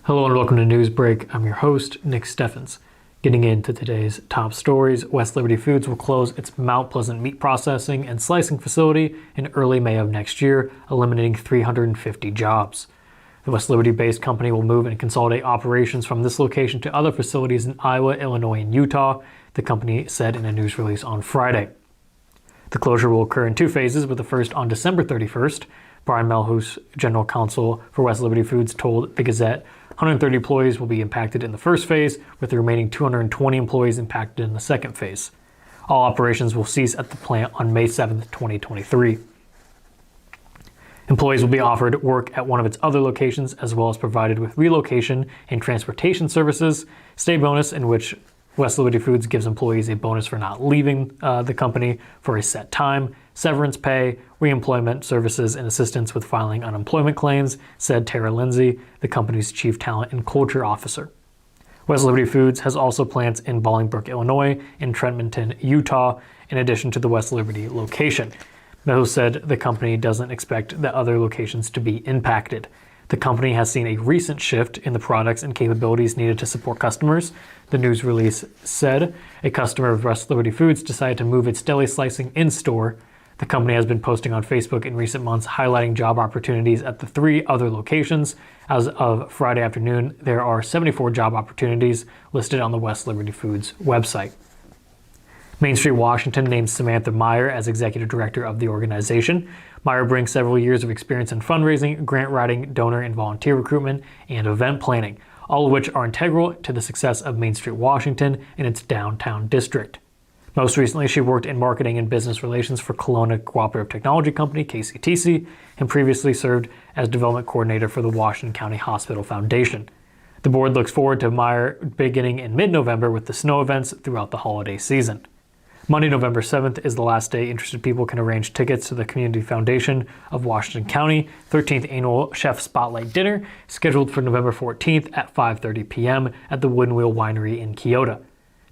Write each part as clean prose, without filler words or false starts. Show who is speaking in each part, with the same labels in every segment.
Speaker 1: Hello and welcome to Newsbreak. I'm your host, Nick Steffens. Getting into today's top stories, West Liberty Foods will close its Mount Pleasant meat processing and slicing facility in early May of next year, eliminating 350 jobs. The West Liberty-based company will move and consolidate operations from this location to other facilities in Iowa, Illinois, and Utah, the company said in a news release on Friday. The closure will occur in two phases, with the first on December 31st. Brian Melhus, general counsel for West Liberty Foods, told the Gazette 130 employees will be impacted in the first phase, with the remaining 220 employees impacted in the second phase. All operations will cease at the plant on May 7, 2023. Employees will be offered work at one of its other locations, as well as provided with relocation and transportation services, stay bonus, in which West Liberty Foods gives employees a bonus for not leaving the company for a set time, severance pay, reemployment services, and assistance with filing unemployment claims, said Tara Lindsay, the company's chief talent and culture officer. West Liberty Foods has also plants in Bolingbrook, Illinois, and Trenton, Utah, in addition to the West Liberty location. Melhus said the company doesn't expect the other locations to be impacted. The company has seen a recent shift in the products and capabilities needed to support customers. The news release said a customer of West Liberty Foods decided to move its deli slicing in-store. The company has been posting on Facebook in recent months highlighting job opportunities at the three other locations. As of Friday afternoon, there are 74 job opportunities listed on the West Liberty Foods website. Main Street Washington named Samantha Meyer as executive director of the organization. Meyer brings several years of experience in fundraising, grant writing, donor and volunteer recruitment, and event planning, all of which are integral to the success of Main Street Washington and its downtown district. Most recently, she worked in marketing and business relations for Kelowna Cooperative Technology Company, KCTC, and previously served as development coordinator for the Washington County Hospital Foundation. The board looks forward to Meyer beginning in mid-November with the snow events throughout the holiday season. Monday, November 7th is the last day interested people can arrange tickets to the Community Foundation of Washington County 13th Annual Chef Spotlight Dinner, scheduled for November 14th at 5:30 p.m. at the Wooden Wheel Winery in Keota.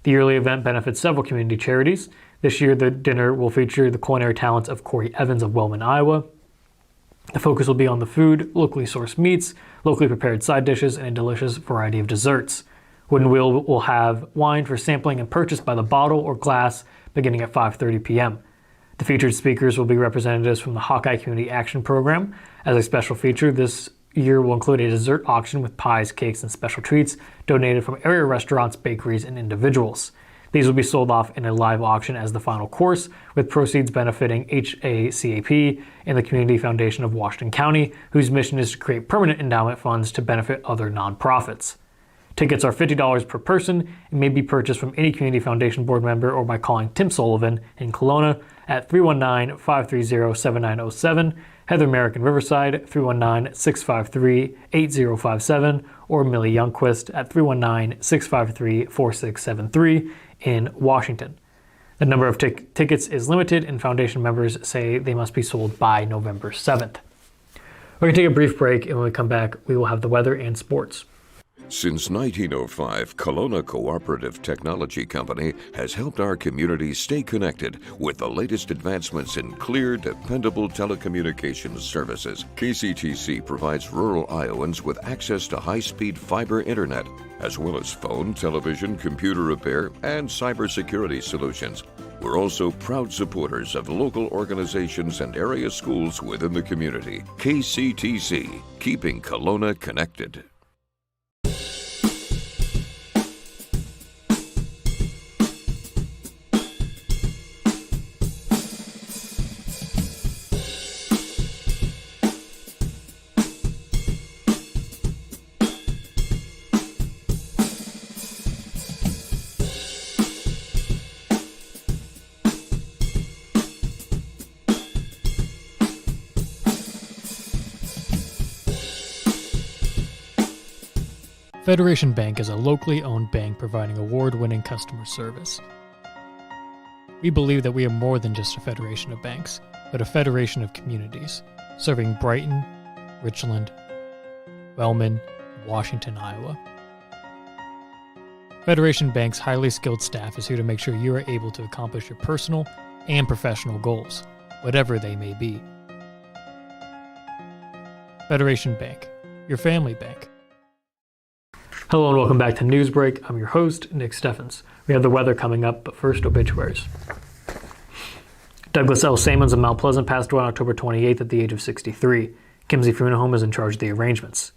Speaker 1: The yearly event benefits several community charities. This year, the dinner will feature the culinary talents of Corey Evans of Wellman, Iowa. The focus will be on the food, locally sourced meats, locally prepared side dishes, and a delicious variety of desserts. Wooden Wheel will have wine for sampling and purchase by the bottle or glass beginning at 5:30 p.m. The featured speakers will be representatives from the Hawkeye Community Action Program. As a special feature, this year will include a dessert auction with pies, cakes, and special treats donated from area restaurants, bakeries, and individuals. These will be sold off in a live auction as the final course, with proceeds benefiting HACAP and the Community Foundation of Washington County, whose mission is to create permanent endowment funds to benefit other nonprofits. Tickets are $50 per person and may be purchased from any Community Foundation board member or by calling Tim Sullivan in Kelowna at 319-530-7907, Heather Merrick in Riverside 319-653-8057, or Millie Youngquist at 319-653-4673 in Washington. The number of tickets is limited, and Foundation members say they must be sold by November 7th. We're going to take a brief break, and when we come back, we will have the weather and sports.
Speaker 2: Since 1905, Kelowna Cooperative Technology Company has helped our community stay connected with the latest advancements in clear, dependable telecommunications services. KCTC provides rural Iowans with access to high-speed fiber internet, as well as phone, television, computer repair, and cybersecurity solutions. We're also proud supporters of local organizations and area schools within the community. KCTC, keeping Kelowna connected.
Speaker 1: Federation Bank is a locally owned bank providing award-winning customer service. We believe that we are more than just a federation of banks, but a federation of communities, serving Brighton, Richland, Wellman, and Washington, Iowa. Federation Bank's highly skilled staff is here to make sure you are able to accomplish your personal and professional goals, whatever they may be. Federation Bank, your family bank. Hello and welcome back to Newsbreak. I'm your host, Nick Steffens. We have the weather coming up, but first, obituaries. Douglas L. Sammons of Mount Pleasant passed away on October 28th at the age of 63. Kimsey Funeral Home is in charge of the arrangements.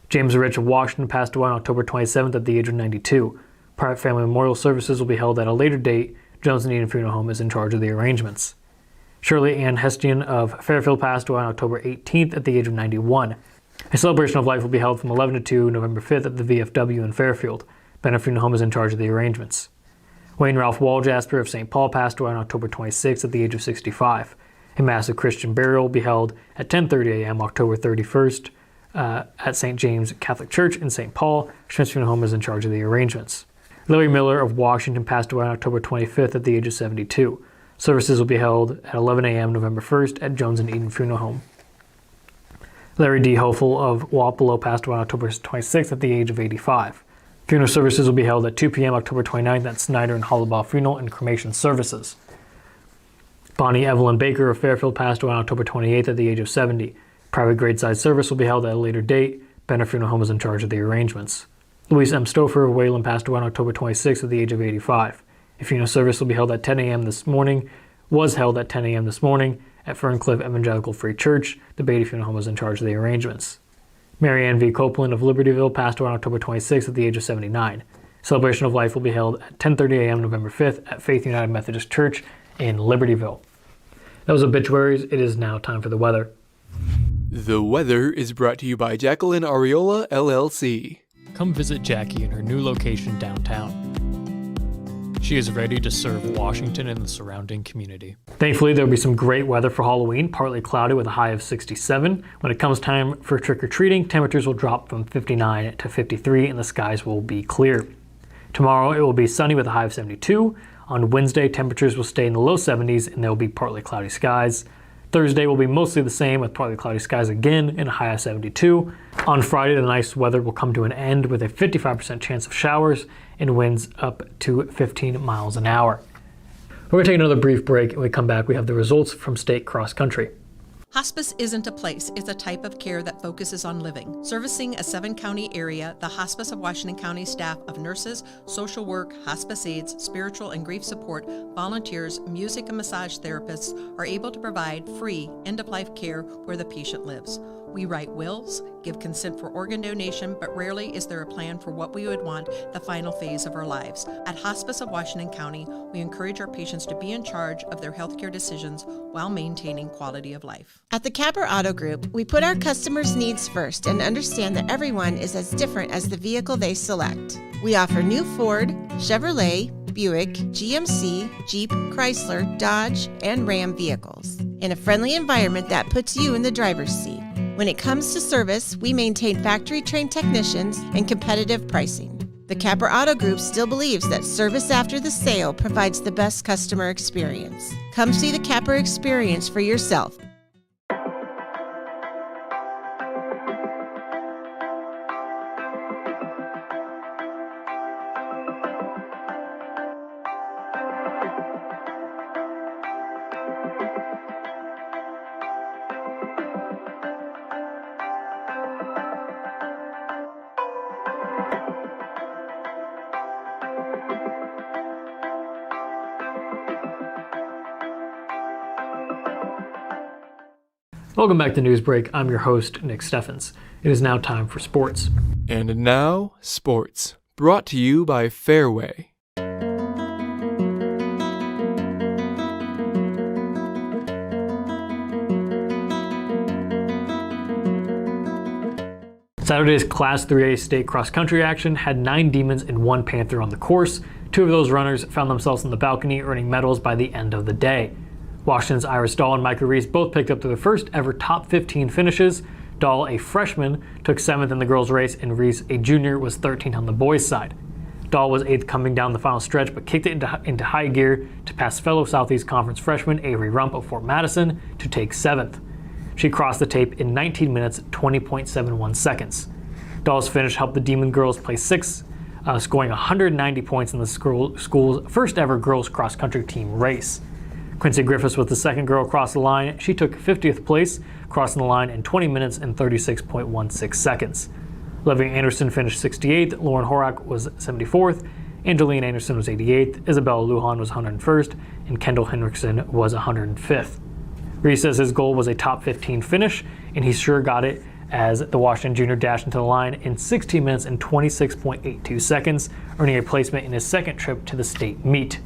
Speaker 1: James Rich of Washington passed away on October 27th at the age of 92. Private family memorial services will be held at a later date. Jones and Eden Funeral Home is in charge of the arrangements. Shirley Ann Hestian of Fairfield passed away on October 18th at the age of 91. A celebration of life will be held from 11 to 2 November 5th at the VFW in Fairfield. Bennett Funeral Home is in charge of the arrangements. Wayne Ralph Walljasper of St. Paul passed away on October 26th at the age of 65. A massive Christian burial will be held at 10:30 a.m. October 31st at St. James Catholic Church in St. Paul. Schmitz Funeral Home is in charge of the arrangements. Larry Miller of Washington passed away on October 25th at the age of 72. Services will be held at 11 a.m. November 1st at Jones and Eden Funeral Home. Larry D. Hofel of Wapello passed away on October 26th at the age of 85. Funeral services will be held at 2 p.m. October 29th at Snyder and Hollabaugh Funeral and Cremation Services. Bonnie Evelyn Baker of Fairfield passed away on October 28th at the age of 70. Private grade-side service will be held at a later date. Bennett Funeral Home is in charge of the arrangements. Louise M. Stouffer of Wayland passed away on October 26th at the age of 85. A funeral service will be held at 10 a.m. this morning, at Ferncliff Evangelical Free Church. The Beatty Funeral Home is in charge of the arrangements. Mary Ann V. Copeland of Libertyville passed away on October 26th at the age of 79. Celebration of life will be held at 10:30 a.m. November 5th at Faith United Methodist Church in Libertyville. That was obituaries. It is now time for the weather.
Speaker 3: The weather is brought to you by Jacqueline Ariola, LLC.
Speaker 1: Come visit Jackie in her new location downtown. She is ready to serve Washington and the surrounding community. Thankfully, there will be some great weather for Halloween, partly cloudy with a high of 67. When it comes time for trick-or-treating, temperatures will drop from 59 to 53 and the skies will be clear. Tomorrow, it will be sunny with a high of 72. On Wednesday, temperatures will stay in the low 70s and there will be partly cloudy skies. Thursday will be mostly the same with partly cloudy skies again and a high of 72. On Friday, the nice weather will come to an end with a 55% chance of showers and winds up to 15 miles an hour. We're going to take another brief break, and when we come back, we have the results from state cross country.
Speaker 4: Hospice isn't a place, it's a type of care that focuses on living. Servicing a 7-county area, the Hospice of Washington County staff of nurses, social work, hospice aides, spiritual and grief support, volunteers, music and massage therapists are able to provide free end-of-life care where the patient lives. We write wills, give consent for organ donation, but rarely is there a plan for what we would want the final phase of our lives. At Hospice of Washington County, we encourage our patients to be in charge of their healthcare decisions while maintaining quality of life.
Speaker 5: At the Capper Auto Group, we put our customers' needs first and understand that everyone is as different as the vehicle they select. We offer new Ford, Chevrolet, Buick, GMC, Jeep, Chrysler, Dodge, and Ram vehicles in a friendly environment that puts you in the driver's seat. When it comes to service, we maintain factory-trained technicians and competitive pricing. The Capper Auto Group still believes that service after the sale provides the best customer experience. Come see the Capper experience for yourself.
Speaker 1: Welcome back to Newsbreak. I'm your host, Nick Steffens. It is now time for sports.
Speaker 3: And now, sports. Brought to you by Fairway.
Speaker 1: Saturday's Class 3A state cross-country action had 9 Demons and 1 Panther on the course. 2 of those runners found themselves on the balcony earning medals by the end of the day. Washington's Iris Dahl and Micah Rees both picked up their first ever top 15 finishes. Dahl, a freshman, took 7th in the girls' race, and Rees, a junior, was 13th on the boys' side. Dahl was 8th coming down the final stretch, but kicked it into high gear to pass fellow Southeast Conference freshman Avery Rump of Fort Madison to take 7th. She crossed the tape in 19 minutes, 20.71 seconds. Dahl's finish helped the Demon girls place 6th, scoring 190 points in the school's first ever girls cross-country team race. Quincy Griffiths was the second girl across the line. She took 50th place, crossing the line in 20 minutes and 36.16 seconds. Olivia Anderson finished 68th, Lauren Horak was 74th, Angeline Anderson was 88th, Isabella Lujan was 101st, and Kendall Henriksen was 105th. Rees says his goal was a top 15 finish, and he sure got it as the Washington junior dashed into the line in 16 minutes and 26.82 seconds, earning a placement in his second trip to the state meet.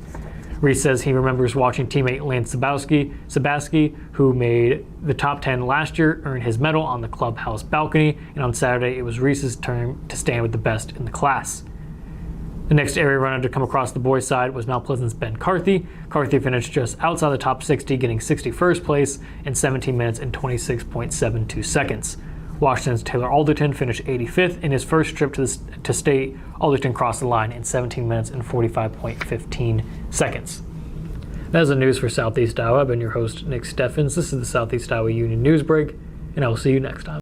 Speaker 1: Rees says he remembers watching teammate Lance Sabaski, who made the top 10 last year, earn his medal on the clubhouse balcony, and on Saturday it was Rees's turn to stand with the best in the class. The next area runner to come across the boys' side was Mount Pleasant's Ben Carthy. Carthy finished just outside the top 60, getting 61st place in 17 minutes and 26.72 seconds. Washington's Taylor Alderton finished 85th in his first trip to state. Alderton crossed the line in 17 minutes and 45.15 seconds. That is the news for Southeast Iowa. I've been your host, Nick Steffens. This is the Southeast Iowa Union News Break, and I will see you next time.